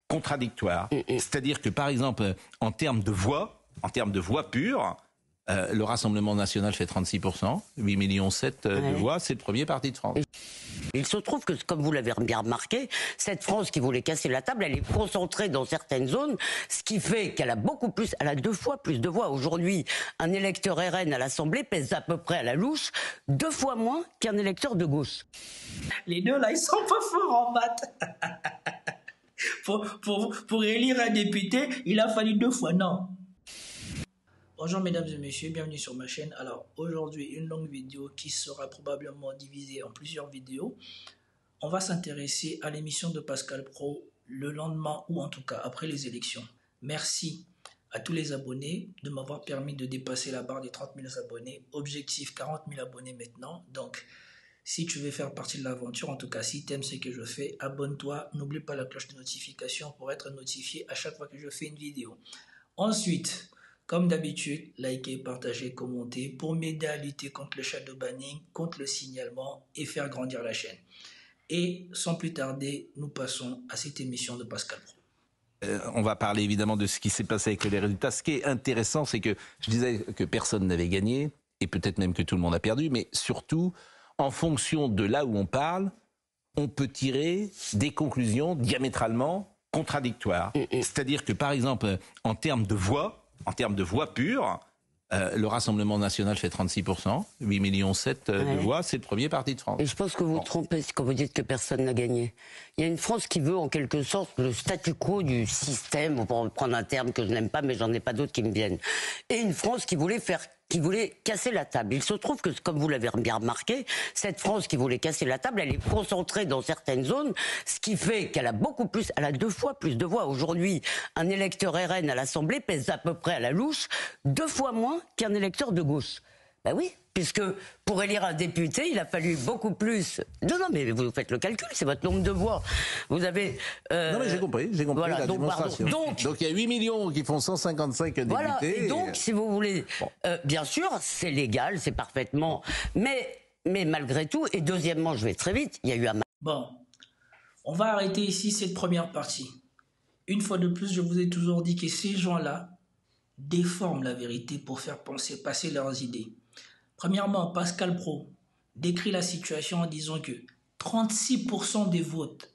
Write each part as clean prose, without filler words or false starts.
contradictoires. C'est-à-dire que, par exemple, en termes de voix pures, le Rassemblement national fait 36%, 8,7 millions de voix, c'est le premier parti de France. Il se trouve que, comme vous l'avez bien remarqué, cette France qui voulait casser la table, elle est concentrée dans certaines zones, ce qui fait qu'elle a elle a 2 fois plus de voix. Aujourd'hui, un électeur RN à l'Assemblée pèse à peu près à la louche 2 fois moins qu'un électeur de gauche. Les deux là, ils sont pas forts en maths. Pour élire un député, il a fallu 2 fois, non. Bonjour mesdames et messieurs, bienvenue sur ma chaîne. Alors aujourd'hui, une longue vidéo qui sera probablement divisée en plusieurs vidéos. On va s'intéresser à l'émission de Pascal Praud le lendemain ou en tout cas après les élections. Merci à tous les abonnés de m'avoir permis de dépasser la barre des 30 000 abonnés. Objectif 40 000 abonnés maintenant. Donc si tu veux faire partie de l'aventure, en tout cas si tu aimes ce que je fais, abonne-toi. N'oublie pas la cloche de notification pour être notifié à chaque fois que je fais une vidéo. Ensuite, comme d'habitude, likez, partagez, commentez pour m'aider à lutter contre le shadow banning, contre le signalement et faire grandir la chaîne. Et sans plus tarder, nous passons à cette émission de Pascal Praud. On va parler évidemment de ce qui s'est passé avec les résultats. Ce qui est intéressant, c'est que je disais que personne n'avait gagné, et peut-être même que tout le monde a perdu, mais surtout, en fonction de là où on parle, on peut tirer des conclusions diamétralement contradictoires. C'est-à-dire que, par exemple, en termes de voix pures, le Rassemblement national fait 36%, 8,7 millions de voix, c'est le premier parti de France. Et je pense que vous trompez quand vous dites que personne n'a gagné. Il y a une France qui veut en quelque sorte le statu quo du système, pour prendre un terme que je n'aime pas, mais j'en ai pas d'autres qui me viennent. Et une France qui voulait casser la table. Il se trouve que, comme vous l'avez bien remarqué, cette France qui voulait casser la table, elle est concentrée dans certaines zones, ce qui fait qu'elle a elle a 2 fois plus de voix. Aujourd'hui, un électeur RN à l'Assemblée pèse à peu près à la louche 2 fois moins qu'un électeur de gauche. Ben oui, puisque pour élire un député, il a fallu beaucoup plus. Non, mais vous faites le calcul, c'est votre nombre de voix. Vous avez. Non, mais j'ai compris voilà, la démonstration. Donc il y a 8 millions qui font 155 députés. Voilà, et donc, si vous voulez, bien sûr, c'est légal, c'est parfaitement. Mais malgré tout, et deuxièmement, je vais très vite, il y a eu un. Bon, on va arrêter ici cette première partie. Une fois de plus, je vous ai toujours dit que ces gens-là déforment la vérité pour faire passer leurs idées. Premièrement, Pascal Praud décrit la situation en disant que 36% des votes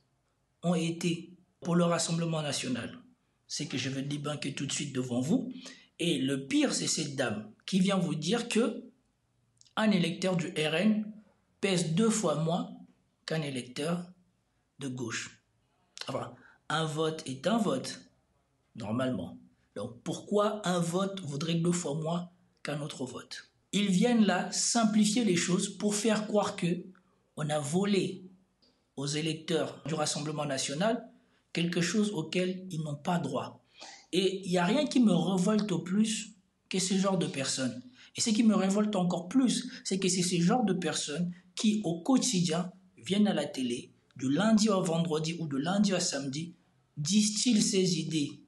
ont été pour le Rassemblement national. C'est que je vais débunker tout de suite devant vous. Et le pire, c'est cette dame qui vient vous dire que un électeur du RN pèse 2 fois moins qu'un électeur de gauche. Enfin, un vote est un vote, normalement. Donc pourquoi un vote vaudrait 2 fois moins qu'un autre vote? Ils viennent là simplifier les choses pour faire croire que on a volé aux électeurs du Rassemblement national quelque chose auquel ils n'ont pas droit. Et il n'y a rien qui me révolte au plus que ce genre de personnes. Et ce qui me révolte encore plus, c'est que c'est ce genre de personnes qui, au quotidien, viennent à la télé, du lundi au vendredi ou de lundi au samedi, disent-ils ces idées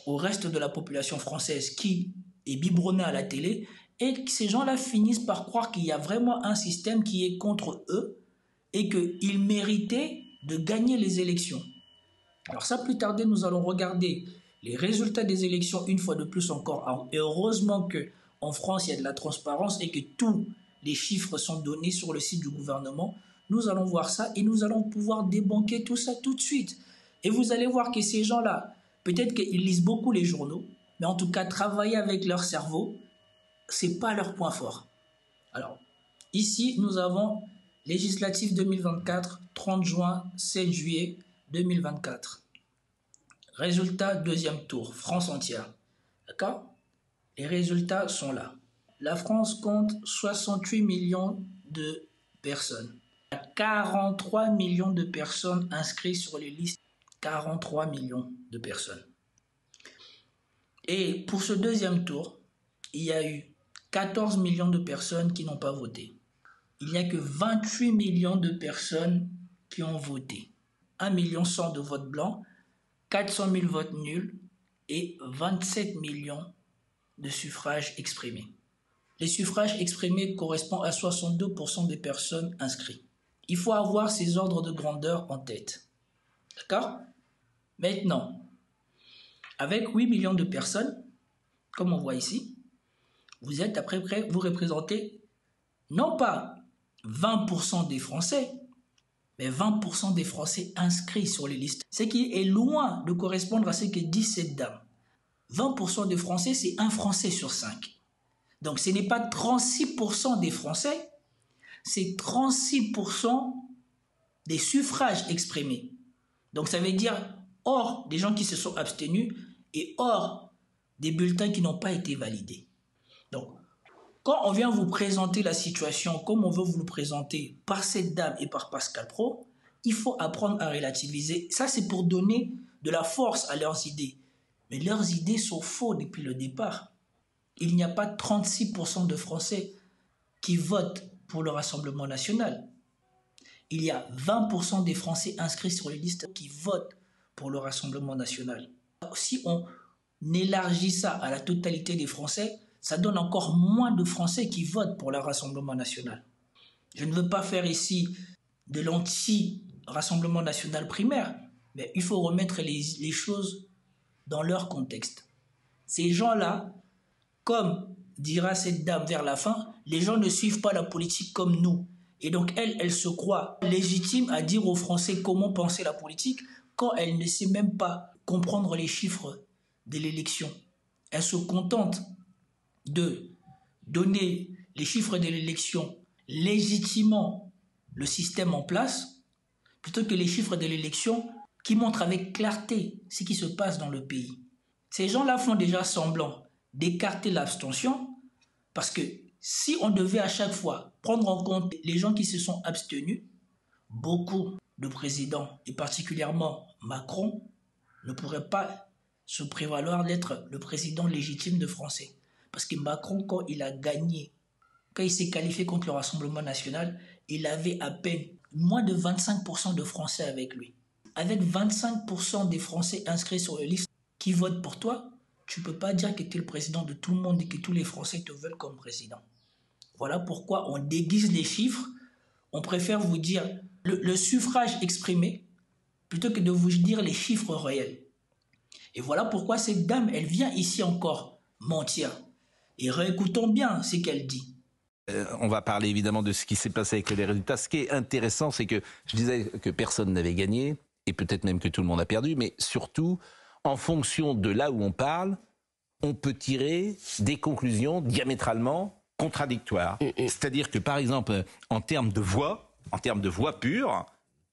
au reste de la population française qui est biberonnée à la télé, et que ces gens-là finissent par croire qu'il y a vraiment un système qui est contre eux et qu'ils méritaient de gagner les élections. Alors sans plus tarder, nous allons regarder les résultats des élections une fois de plus encore. Et heureusement qu'en France, il y a de la transparence et que tous les chiffres sont donnés sur le site du gouvernement. Nous allons voir ça et nous allons pouvoir débunker tout ça tout de suite. Et vous allez voir que ces gens-là, peut-être qu'ils lisent beaucoup les journaux, mais en tout cas, travailler avec leur cerveau, c'est pas leur point fort. Alors, ici, nous avons législative 2024, 30 juin, 7 juillet 2024. Résultat, deuxième tour, France entière. D'accord? Les résultats sont là. La France compte 68 millions de personnes. Il y a 43 millions de personnes inscrites sur les listes. 43 millions de personnes. Et pour ce deuxième tour, il y a eu 14 millions de personnes qui n'ont pas voté. Il n'y a que 28 millions de personnes qui ont voté. 1 million 100 de votes blancs, 400 000 votes nuls et 27 millions de suffrages exprimés. Les suffrages exprimés correspondent à 62% des personnes inscrites. Il faut avoir ces ordres de grandeur en tête. D'accord? Maintenant, avec 8 millions de personnes, comme on voit ici, vous êtes à peu près, vous représentez non pas 20% des Français, mais 20% des Français inscrits sur les listes. Ce qui est loin de correspondre à ce que dit cette dame. 20% des Français, c'est un Français sur 5. Donc ce n'est pas 36% des Français, c'est 36% des suffrages exprimés. Donc ça veut dire hors des gens qui se sont abstenus et hors des bulletins qui n'ont pas été validés. Donc, quand on vient vous présenter la situation comme on veut vous le présenter par cette dame et par Pascal Praud, il faut apprendre à relativiser. Ça, c'est pour donner de la force à leurs idées. Mais leurs idées sont fausses depuis le départ. Il n'y a pas 36% de Français qui votent pour le Rassemblement national. Il y a 20% des Français inscrits sur les listes qui votent pour le Rassemblement national. Si on élargit ça à la totalité des Français, ça donne encore moins de Français qui votent pour le Rassemblement national. Je ne veux pas faire ici de l'anti-Rassemblement national primaire, mais il faut remettre les choses dans leur contexte. Ces gens-là, comme dira cette dame vers la fin, les gens ne suivent pas la politique comme nous. Et donc elle se croit légitime à dire aux Français comment penser la politique quand elle ne sait même pas comprendre les chiffres de l'élection. Elle se contente de donner les chiffres de l'élection légitimement le système en place, plutôt que les chiffres de l'élection qui montrent avec clarté ce qui se passe dans le pays. Ces gens-là font déjà semblant d'écarter l'abstention, parce que si on devait à chaque fois prendre en compte les gens qui se sont abstenus, beaucoup de présidents, et particulièrement Macron, ne pourraient pas se prévaloir d'être le président légitime de Français. Parce que Macron, quand il a gagné, quand il s'est qualifié contre le Rassemblement national, il avait à peine moins de 25% de Français avec lui. Avec 25% des Français inscrits sur les listes qui votent pour toi, tu ne peux pas dire que tu es le président de tout le monde et que tous les Français te veulent comme président. Voilà pourquoi on déguise les chiffres. On préfère vous dire le suffrage exprimé plutôt que de vous dire les chiffres réels. Et voilà pourquoi cette dame, elle vient ici encore mentir. Et réécoutons bien ce qu'elle dit. On va parler évidemment de ce qui s'est passé avec les résultats. Ce qui est intéressant, c'est que je disais que personne n'avait gagné, et peut-être même que tout le monde a perdu, mais surtout, en fonction de là où on parle, on peut tirer des conclusions diamétralement contradictoires. C'est-à-dire que, par exemple, en termes de voix pures,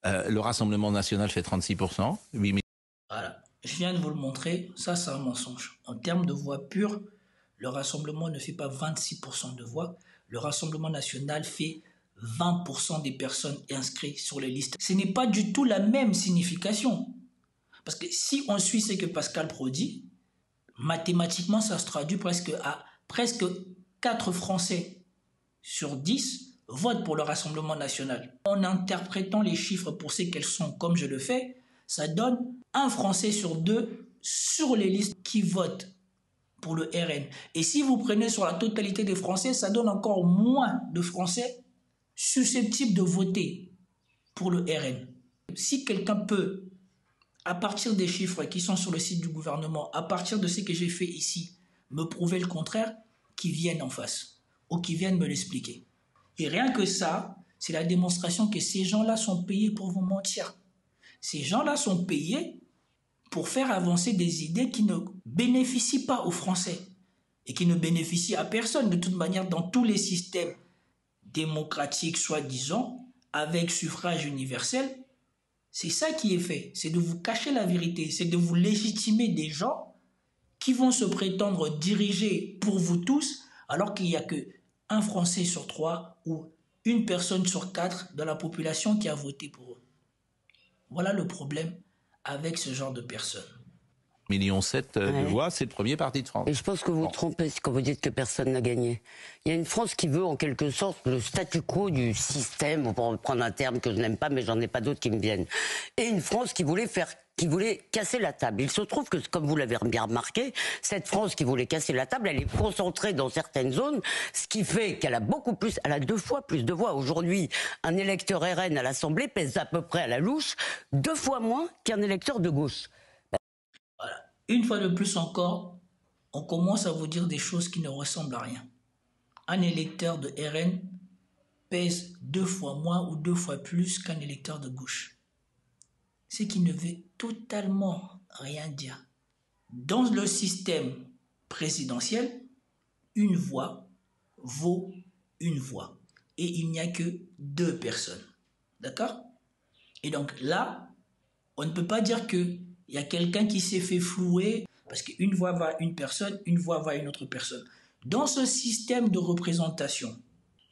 le Rassemblement national fait 36%. Voilà, je viens de vous le montrer, ça c'est un mensonge. En termes de voix pures, le Rassemblement ne fait pas 26% de voix. Le Rassemblement national fait 20% des personnes inscrites sur les listes. Ce n'est pas du tout la même signification. Parce que si on suit ce que Pascal Praud dit, mathématiquement, ça se traduit presque 4 Français sur 10 votent pour le Rassemblement national. En interprétant les chiffres pour ce qu'elles sont, comme je le fais, ça donne 1 Français sur 2 sur les listes qui votent pour le RN. Et si vous prenez sur la totalité des Français, ça donne encore moins de Français susceptibles de voter pour le RN. Si quelqu'un peut, à partir des chiffres qui sont sur le site du gouvernement, à partir de ce que j'ai fait ici, me prouver le contraire, qu'ils viennent en face ou qu'ils viennent me l'expliquer. Et rien que ça, c'est la démonstration que ces gens-là sont payés pour vous mentir. Ces gens-là sont payés pour faire avancer des idées qui ne bénéficient pas aux Français et qui ne bénéficient à personne. De toute manière, dans tous les systèmes démocratiques, soi-disant, avec suffrage universel, c'est ça qui est fait. C'est de vous cacher la vérité, c'est de vous légitimer des gens qui vont se prétendre diriger pour vous tous, alors qu'il n'y a que 1 Français sur 3 ou 1 personne sur 4 de la population qui a voté pour eux. Voilà le problème avec ce genre de personnes. 1,7 million de voix, c'est le premier parti de France. Et je pense que vous vous trompez quand vous dites que personne n'a gagné. Il y a une France qui veut en quelque sorte le statu quo du système, pour reprendre un terme que je n'aime pas, mais j'en ai pas d'autres qui me viennent. Et une France qui voulait casser la table. Il se trouve que, comme vous l'avez bien remarqué, cette France qui voulait casser la table, elle est concentrée dans certaines zones, ce qui fait qu'elle a elle a 2 fois plus de voix. Aujourd'hui, un électeur RN à l'Assemblée pèse à peu près à la louche 2 fois moins qu'un électeur de gauche. Une fois de plus encore, on commence à vous dire des choses qui ne ressemblent à rien. Un électeur de RN pèse 2 fois moins ou 2 fois plus qu'un électeur de gauche. Ce qui ne veut totalement rien dire. Dans le système présidentiel, une voix vaut une voix. Et il n'y a que 2 personnes. D'accord? Et donc là, on ne peut pas dire qu'il y a quelqu'un qui s'est fait flouer parce qu'une voix va à une personne, une voix va à une autre personne. Dans ce système de représentation,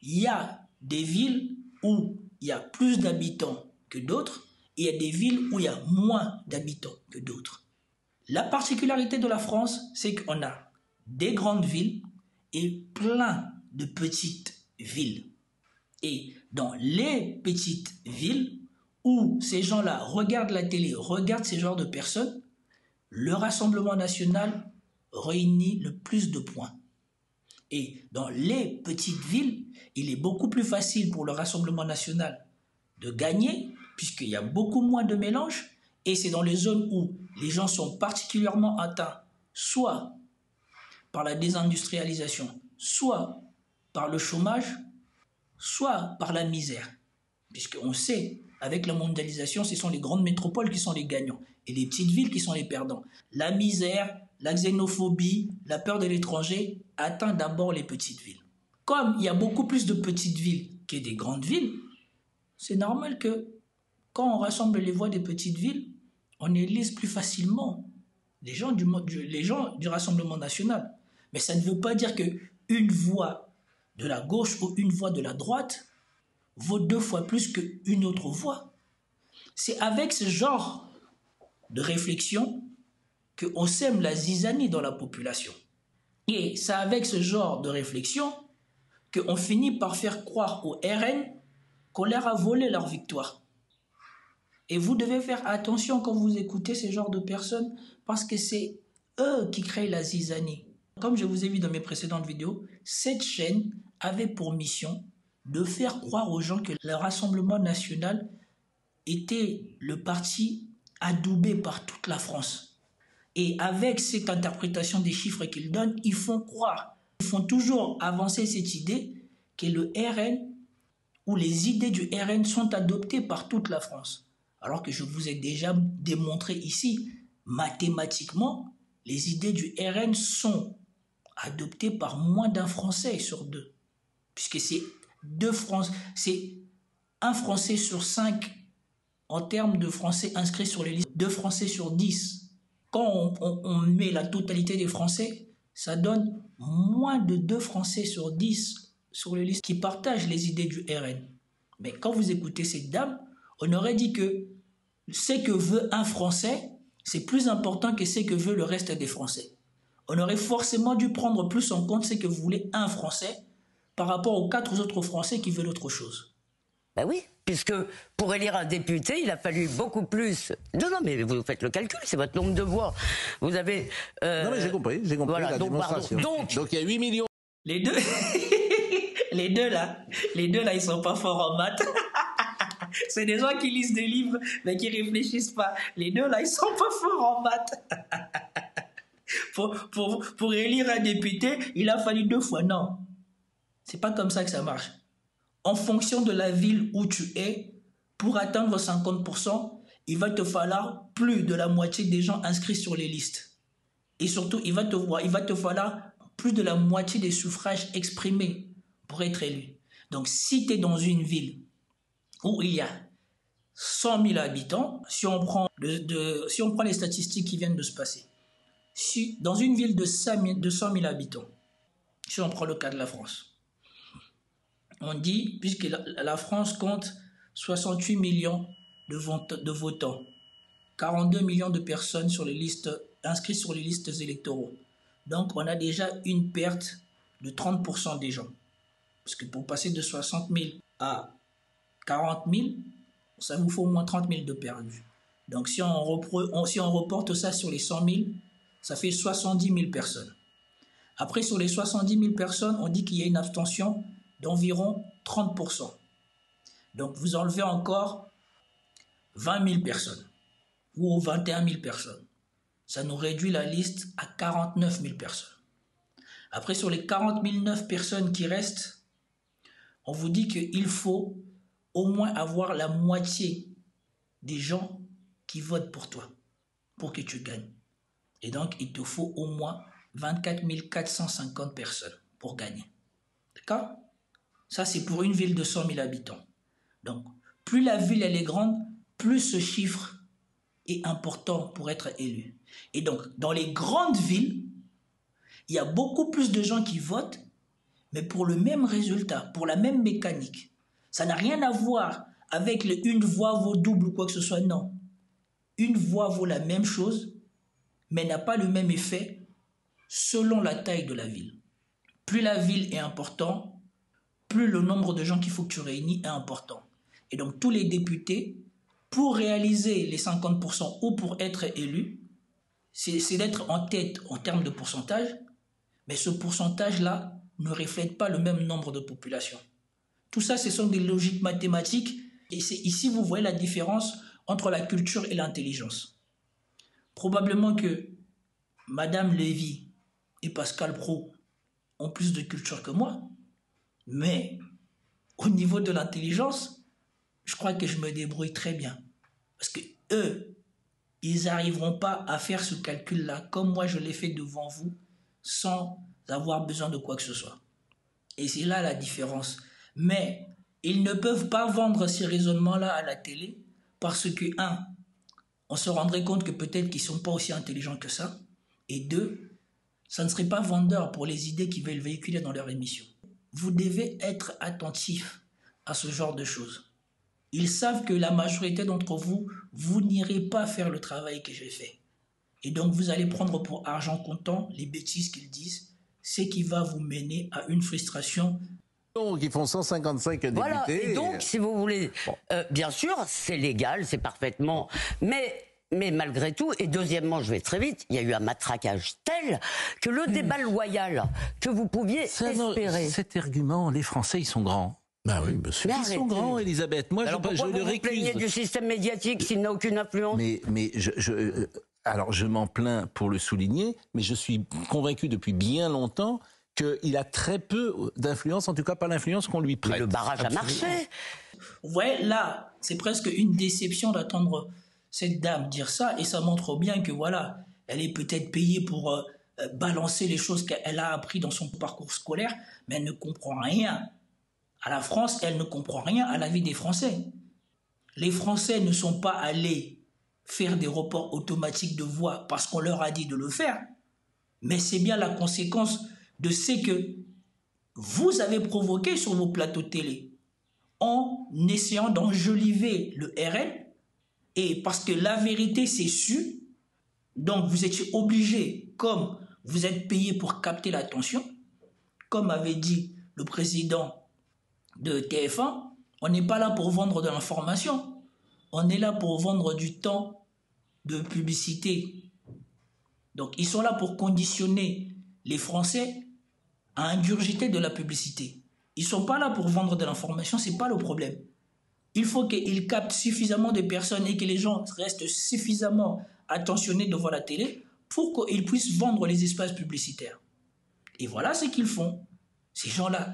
il y a des villes où il y a plus d'habitants que d'autres et il y a des villes où il y a moins d'habitants que d'autres. La particularité de la France, c'est qu'on a des grandes villes et plein de petites villes. Et dans les petites villes où ces gens-là regardent la télé, regardent ces genres de personnes, le Rassemblement national réunit le plus de points. Et dans les petites villes, il est beaucoup plus facile pour le Rassemblement national de gagner, puisqu'il y a beaucoup moins de mélange, et c'est dans les zones où les gens sont particulièrement atteints, soit par la désindustrialisation, soit par le chômage, soit par la misère. Puisqu'on sait, avec la mondialisation, ce sont les grandes métropoles qui sont les gagnants et les petites villes qui sont les perdants. La misère, la xénophobie, la peur de l'étranger atteint d'abord les petites villes. Comme il y a beaucoup plus de petites villes que des grandes villes, c'est normal que quand on rassemble les voix des petites villes, on élise plus facilement les gens du Rassemblement national. Mais ça ne veut pas dire qu'une voix de la gauche ou une voix de la droite vaut 2 fois plus qu'une autre voix. C'est avec ce genre de réflexion qu'on sème la zizanie dans la population. Et c'est avec ce genre de réflexion qu'on finit par faire croire au RN qu'on leur a volé leur victoire. Et vous devez faire attention quand vous écoutez ce genre de personnes parce que c'est eux qui créent la zizanie. Comme je vous ai vu dans mes précédentes vidéos, cette chaîne avait pour mission de faire croire aux gens que le Rassemblement national était le parti adoubé par toute la France. Et avec cette interprétation des chiffres qu'ils donnent, ils font croire, ils font toujours avancer cette idée que le RN ou les idées du RN sont adoptées par toute la France. Alors que je vous ai déjà démontré ici, mathématiquement, les idées du RN sont adoptées par moins d'un Français sur 2. Puisque c'est 1 Français sur 5 en termes de Français inscrits sur les listes, 2 Français sur 10. Quand on met la totalité des Français, ça donne moins de 2 Français sur 10 sur les listes qui partagent les idées du RN. Mais quand vous écoutez cette dame, on aurait dit que ce que veut un Français, c'est plus important que ce que veut le reste des Français. On aurait forcément dû prendre plus en compte ce que voulait un Français par rapport aux 4 autres Français qui veulent autre chose. Ben oui, puisque pour élire un député, il a fallu beaucoup plus. Non, mais vous faites le calcul, c'est votre nombre de voix. Vous avez. Non, mais j'ai compris voilà, la démonstration. Donc il y a 8 millions. Les deux, les deux là, ils sont pas forts en maths. C'est des gens qui lisent des livres, mais qui réfléchissent pas. Les deux là, ils sont pas forts en maths. Pour élire un député, il a fallu 2 fois. Non, c'est pas comme ça que ça marche. En fonction de la ville où tu es, pour atteindre 50%, il va te falloir plus de la moitié des gens inscrits sur les listes. Et surtout, il va te falloir plus de la moitié des suffrages exprimés pour être élu. Donc, si tu es dans une ville où il y a 100 000 habitants, si on prend les statistiques qui viennent de se passer, dans une ville de 100 000 habitants, si on prend le cas de la France, on dit, puisque la France compte 68 millions de votants, 42 millions de personnes inscrites sur les listes électoraux. Donc, on a déjà une perte de 30% des gens. Parce que pour passer de 60 000 à 40 000, ça vous faut au moins 30 000 de perdus. Donc, si on reporte ça sur les 100 000, ça fait 70 000 personnes. Après, sur les 70 000 personnes, on dit qu'il y a une abstention d'environ 30%. Donc, vous enlevez encore 20 000 personnes ou 21 000 personnes. ça nous réduit la liste à 49 000 personnes. Après, sur les 49 personnes qui restent, on vous dit qu'il faut au moins avoir la moitié des gens qui votent pour toi, pour que tu gagnes. Et donc, il te faut au moins 24 450 personnes pour gagner. D'accord? Ça, c'est pour une ville de 100 000 habitants. Donc, plus la ville elle est grande, plus ce chiffre est important pour être élu. Et donc, dans les grandes villes, il y a beaucoup plus de gens qui votent, mais pour le même résultat, pour la même mécanique. Ça n'a rien à voir avec le une voix vaut double ou quoi que ce soit, non. Une voix vaut la même chose, mais n'a pas le même effet selon la taille de la ville. Plus la ville est importante, plus le nombre de gens qu'il faut que tu réunis est important. Et donc tous les députés, pour réaliser les 50% ou pour être élus, c'est d'être en tête en termes de pourcentage, mais ce pourcentage-là ne reflète pas le même nombre de populations. Tout ça, ce sont des logiques mathématiques, et c'est ici vous voyez la différence entre la culture et l'intelligence. Probablement que Madame Lévy et Pascal Praud ont plus de culture que moi, mais au niveau de l'intelligence, je crois que je me débrouille très bien. Parce que eux, ils n'arriveront pas à faire ce calcul-là comme moi je l'ai fait devant vous, sans avoir besoin de quoi que ce soit. Et c'est là la différence. Mais ils ne peuvent pas vendre ces raisonnements-là à la télé parce que, un, on se rendrait compte que peut-être qu'ils ne sont pas aussi intelligents que ça. Et deux, ça ne serait pas vendeur pour les idées qu'ils veulent véhiculer dans leur émission. Vous devez être attentif à ce genre de choses. Ils savent que la majorité d'entre vous, vous n'irez pas faire le travail que j'ai fait. Et donc vous allez prendre pour argent comptant les bêtises qu'ils disent, ce qui va vous mener à une frustration. Donc ils font 155 députés. Voilà, et donc si vous voulez, bien sûr, c'est légal, c'est parfaitement, mais malgré tout, et deuxièmement, je vais très vite, il y a eu un matraquage tel que le débat loyal que vous pouviez espérer. Cet argument, les Français, ils sont grands. Bah oui, monsieur. Ils sont grands, Elisabeth. Moi, alors je le récuse. Vous plaignez du système médiatique s'il n'a aucune influence. Mais alors, je m'en plains pour le souligner, mais je suis convaincu depuis bien longtemps qu'il a très peu d'influence, en tout cas pas l'influence qu'on lui prête. Mais le barrage a marché. Vous voyez, là, c'est presque une déception d'attendre cette dame dire ça, et ça montre bien que voilà, elle est peut-être payée pour balancer les choses qu'elle a appris dans son parcours scolaire, mais elle ne comprend rien à la France, elle ne comprend rien à la vie des Français. Les Français ne sont pas allés faire des reports automatiques de voix parce qu'on leur a dit de le faire, mais c'est bien la conséquence de ce que vous avez provoqué sur vos plateaux télé en essayant d'enjoliver le RN, et parce que la vérité c'est su, donc vous étiez obligé, comme vous êtes payé pour capter l'attention, comme avait dit le président de TF1, on n'est pas là pour vendre de l'information, on est là pour vendre du temps de publicité. Donc ils sont là pour conditionner les Français à ingurgiter de la publicité. Ils ne sont pas là pour vendre de l'information, ce n'est pas le problème. Il faut qu'ils captent suffisamment de personnes et que les gens restent suffisamment attentionnés devant la télé pour qu'ils puissent vendre les espaces publicitaires. Et voilà ce qu'ils font. Ces gens-là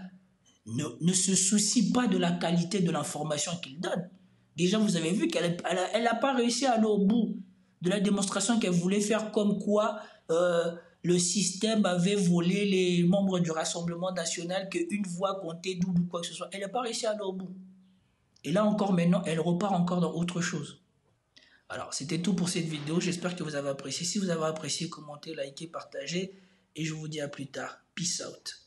ne se soucient pas de la qualité de l'information qu'ils donnent. Déjà, vous avez vu qu'elle n'a pas réussi à aller au bout de la démonstration qu'elle voulait faire, comme quoi le système avait volé les membres du Rassemblement national, qu'une voix comptait double ou quoi que ce soit. Elle n'a pas réussi à aller au bout. Et là encore, maintenant, elle repart encore dans autre chose. Alors, c'était tout pour cette vidéo. J'espère que vous avez apprécié. Si vous avez apprécié, commentez, likez, partagez. Et je vous dis à plus tard. Peace out.